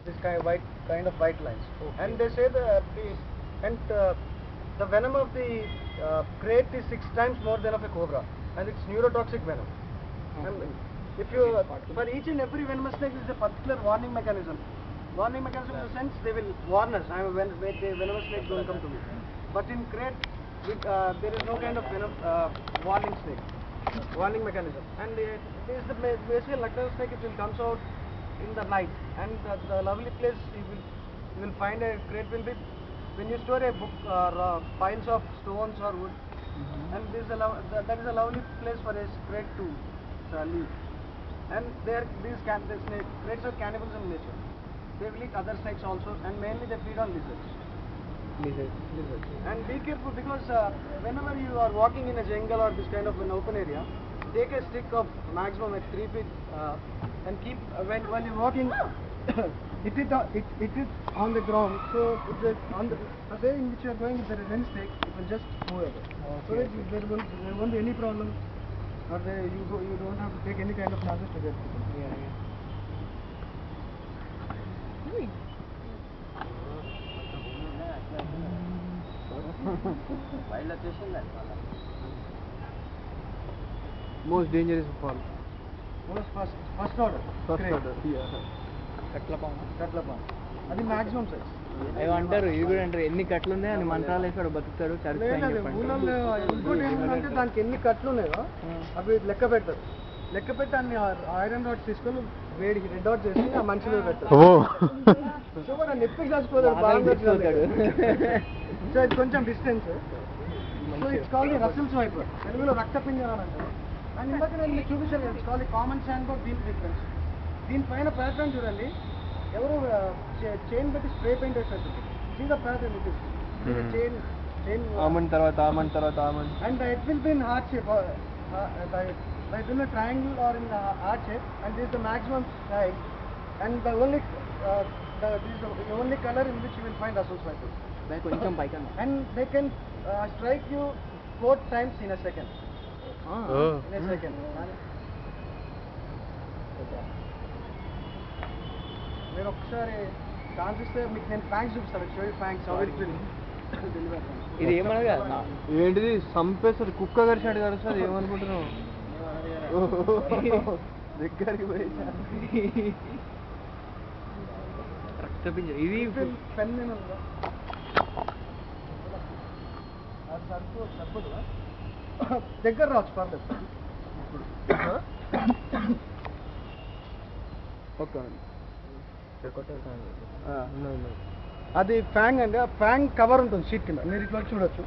this kind of white lines. Okay. And they say the venom of the crate is 6 times more than of a cobra, and it's neurotoxic venom. Okay. And if you for each and every venomous snake there is a particular warning mechanism. Warning mechanism in the sense they will warn us when the venomous snake don't come to me. But in crate there is no kind of warning mechanism. And this is the basically Lucknow snake. It will comes out in the night, and the lovely place you will find a crate will be when you store a book or piles of stones or wood, and this is that is a lovely place for a crate to live. And these crates are cannibals in nature. They will eat other snakes also, and mainly they feed on lizards. And be careful, because whenever you are walking in a jungle or this kind of an open area, take a stick of maximum at 3 feet and keep when you're walking it is on the ground. So on the way in which you are going, if there is any stake, it will just move away. Okay. So that there won't be any problem, or you don't have to take any kind of chances to get people. Wild location that most dangerous of all. First order. కట్లపాము అది maximum size. అవి అంటారు, ఇది కూడా అంటారు, ఎన్ని కట్లు ఉన్నాయో అన్ని మంత్రాలు వేసాడు బతుకుతాడు. ఊళ్ళో ఇంకోటి ఏమంటే దానికి ఎన్ని కట్లు ఉన్నాయో అవి లెక్క పెడతారు. లెక్క పెట్టి అన్ని ఐరన్ రాడ్స్ తీసుకొని వేడికి రెడ్ అవుట్ చేసి ఆ మనిషి మీద పెడతారు. సో కూడా నెప్పికి చచ్చిపోతాడు, బాగా. సో ఇది కొంచెం distance. So it's call the Russell's wiper, తెలుగులో రక్త పింజరం అంటారు. అండ్ ఇందాక నేను మీకు చూపించాను కదా, it's call the common sand bug దీని డిఫరెన్స్. దీనిపైన ప్యాటర్న్ చూడండి, ఎవరు చైన్ పెట్టి స్ప్రే పెయింట్ వేస్తారు. సీదా pattern it is chain almond తర్వాత ఆమండ్ తర్వాత almond. And it will be in heart shape, by doing a triangle or in the heart shape, and this is the maximum size, and the only this is the only color in which you will find Russell's viper. And they can strike you 4 times in a second. In a second. నేను ఒకసారి chance ఇస్తే మీకు నేను thanks చూపిస్తాను. Show you thanks how it will deliver. ఇది ఏమనగా ఏంటిది, సంపేస్తారు, కుక్క కరిచాడు కదా సార్, ఏమనుకుంటున్నావు? దగ్గరికి పోయి రక్తపింజరం. ఇది పెన్ సరిపోదు, దగ్గర రావచ్చు, పర్లేదు. ఓకే, అది ఫ్యాంగ్ అండి. ఆ ఫ్యాంగ్ కవర్ ఉంటుంది షీట్ కింద, మీరు ఇట్లా చూడొచ్చు.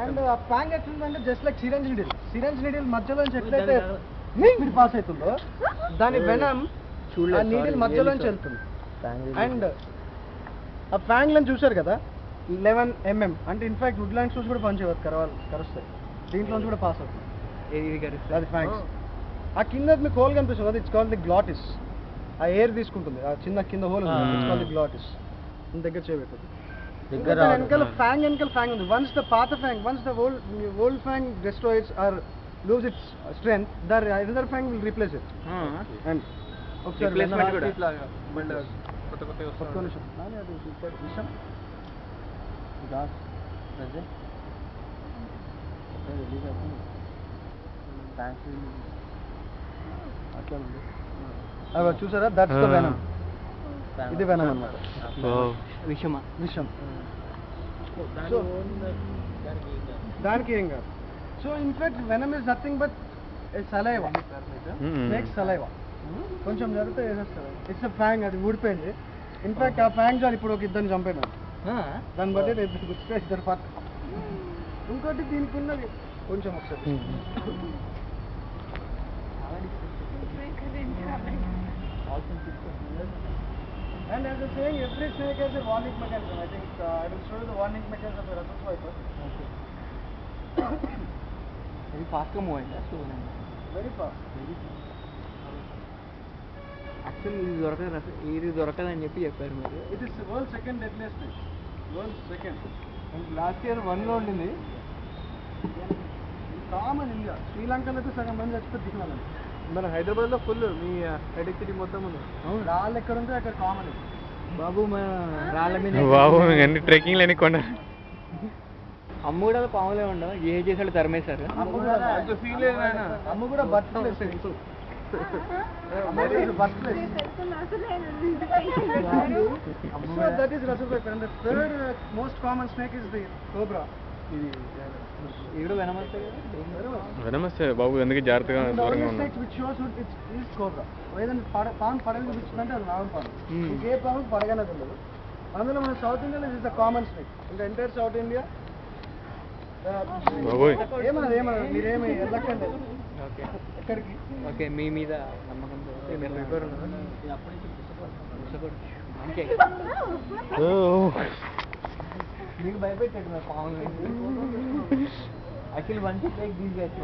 అండ్ ఆ ఫ్యాంగ్ ఎట్లుందంటే జస్ట్ లైక్ సిరంజ్ నీడిల్ మధ్యలోంచి ఎట్లయితే లిక్విడ్ పాస్ అవుతుందో దాని వెనమ్ ఆ నీడిల్ మధ్యలోంచి వెళ్తుంది. అండ్ ఆ ఫ్యాంగ్లను చూశారు కదా, 11 mm, అంటే ఇన్ఫాక్ట్ వుడ్ ల్యాండ్ షూస్ కూడా పనిచేయవచ్చు, కరుస్తాయి. దీంట్లోంచి కూడా పాస్ అవుతుంది, అది ఫ్యాంగ్స్. ఆ కింద మీకు హోల్ కనిపిస్తుంది కదా, ఇట్స్ కాల్డ్ ది గ్లాటిస్. ఆ ఎయిర్ తీసుకుంటుంది, ఆ చిన్న కింద హోల్ ఉంది, ఇట్స్ కాల్డ్ ది గ్లాటిస్. దగ్గర చేయబెట్టదు. వెనకాల ఫ్యాంగ్ ఉంది. వన్స్ ద పాత FANG, once the old FANG destroys or lose its strength, the another fang will replace it. And ఒకసారి రిప్లేస్మెంట్ కూడా ఇట్లాగా మళ్ళీ కొత్త నిమిషం నానే అది సూపర్ నిమిషం గాస్ రజే రిలీజ్ అవుతుంది. థ్యాంక్స్ అట్లా ఉంది. అవి చూసారా, దట్స్ ద వెనమ్. ఇది వెనమ్ అన్నమాట. విషం. దానికి ఏం కాదు. So in fact venom is nothing but saliva, makes saliva. కొంచెం జరిగితే వేసేస్తారు. ఇట్స్ అ ఫ్యాంగ్, అది ఊడిపోయింది. ఇన్ఫాక్ట్ ఆ ఫ్యాంగ్ జాలి ఇప్పుడు ఒక ఇద్దరిని చంపేనాను. దాన్ని బట్టి ఇద్దరు పక్క. ఇంకోటి దీనికి ఉన్నది కొంచెం ఒకసారి. And as I was saying, every snake has a warning mechanism. I think I will show you the warning mechanism of the Russell's viper. Very fast గా మూవ్ అయిందా? Very fast. యాక్చువల్లీ ఇది దొరకదని చెప్పారు మీరు. It is world second deadliest snake. World second. And last year 1 లో ఉండింది. Common India, శ్రీలంకలో అయితే సగం మంది చచ్చిపోయి తినాలని. మన హైదరాబాద్లో ఫుల్ మీ హెడేక్ సిటీ మొత్తం ఉంది. వాళ్ళు ఎక్కడ ఉంటే అక్కడ కామన్. బాబు మన రాళ్ళ మీద బాబు అన్ని ట్రెక్కింగ్ లేని కొండ అమ్మ కూడా పాములే ఉండవు ఏ చేసాడు తరిమేశారు అంత ఫీల్ అమ్మ కూడా బర్త్ ప్లేస్ దట్ ఈస్ రసూల్ and the third most common snake is the cobra. ఇక్కడ వెనమస్తాయి వెనమస్తే బాబు ఎందుకు జాగ్రత్తగా దూరంగా ఉన్నాం. snakes which shows it is cobra. ఏదైనా పాము పడగ చూపించిందంటే అది నాగం పాము. ఇంకే పాము పడగానే తెలియదు. అందులో మన సౌత్ ఇండియాలో is the common snake in the entire south India. బాబోయ్ ఏమన్నా మీరేమి వెళ్ళకండి ఓకే ఎక్కడికి. ఓకే మీ మీద నమ్మకంతో మీరు ప్రిపేర్ ఉన్నారు మీకు భయపెట్టాడు నా పాము actually one to take these guys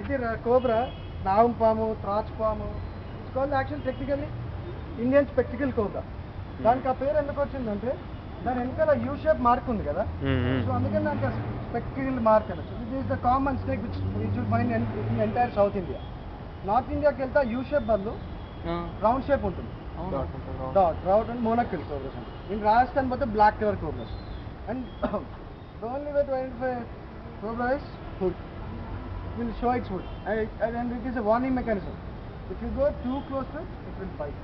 ఇది కోబ్రా, నాగం పాము, త్రాచ్ పాము. It's called actual technically Indian spectacle cobra. దానికి ఆ పేరు ఎందుకు వచ్చిందంటే దాని వెనకాల యూ షేప్ మార్క్ ఉంది కదా, సో అందుకని దానికి స్పెక్టికల్ మార్క్ అనొచ్చు. This is the common snake which you find in entire south India. North ఇండియాకి వెళ్తే యూ షేప్ బదులు రౌండ్ షేప్ ఉంటుంది. Dot round and monocle cobras అంటే. ఇన్ రాజస్థాన్ పోతే black colour cobras. And the only way to identify cobra is hood. Will show its food and it is a warning mechanism. If you go too close to it, it will bite.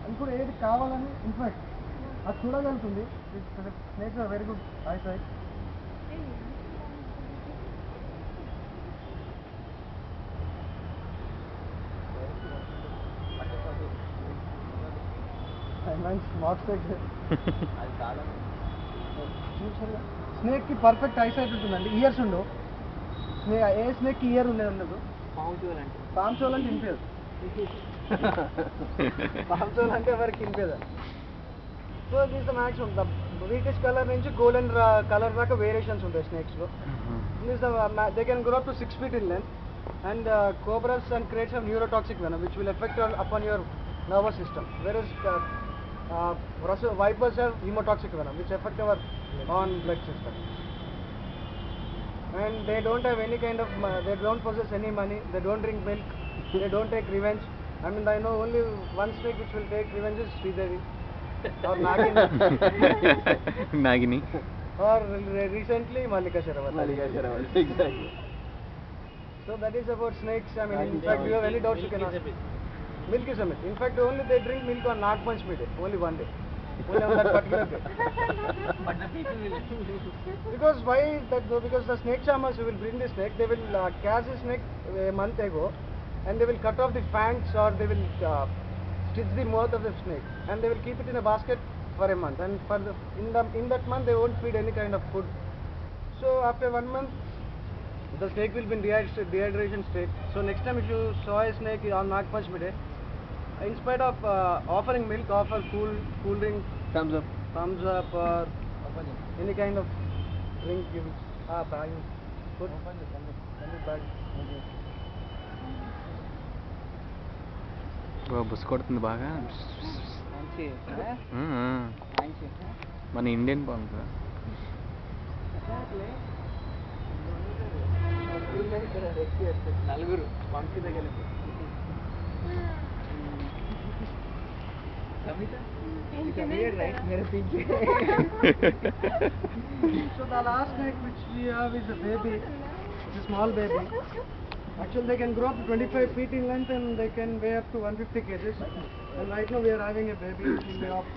And కూడా ఏది కావాలని in fact అది చూడగలుగుతుంది. Snakes are very good eye sight. Snake కి perfect eye sight ఉంటుందండి. Ears ఉండవు. ఏ snake కి ఇయర్ ఉండదు. పామ్ చోల్ అంటే వినిపించదు. పామ్ చోల్ అంటే ఎవరికి వినిపించదు. So these the maximum the british colour నుంచి గోల్డెన్ కలర్ దాకా వేరియేషన్స్ ఉంటాయి స్నేక్స్ లో. They can grow up to 6 feet in length. And cobras and kraits have neurotoxic venom which will affect upon your nervous system, whereas vipers have hemotoxic venom which affect our on blood system. And they don't have any kind of they don't possess any money, they don't drink milk, they don't take revenge. I mean, I know only one snake which will take revenge is Sridevi or Nagini. Nagini or recently Malika Sharawat. Exactly. So that is about snakes. I mean, in fact, you have any doubts you can ask. Milk is a myth. In fact, only they drink milk on Nag Panchami day, only one day, only on that particular day. But the people will Because why is that though? Because the snake charmers who will bring the snake, they will catch the snake a month ago, and they will cut off the fangs or they will stitch the mouth of the snake, and they will keep it in a basket for a month. And for the in that month, they won't feed any kind of food. So after 1 month, the snake will be in dehydration state. So next time if you saw a snake on Nag Panchami day, in spite of offering milk, offer cool drink, thumbs up or any kind of drink. You bag, put bag. బుస్ కొడుతుంది బాగా. మంచి మన Indian పాము కదా. నలుగురు వంశీ దగ్గర right? So the last snake which we have is a baby. It's a small baby. Actually, they can grow up to 25 feet in length and they can weigh up to 150 kgs. And right now we are having a baby which will weigh up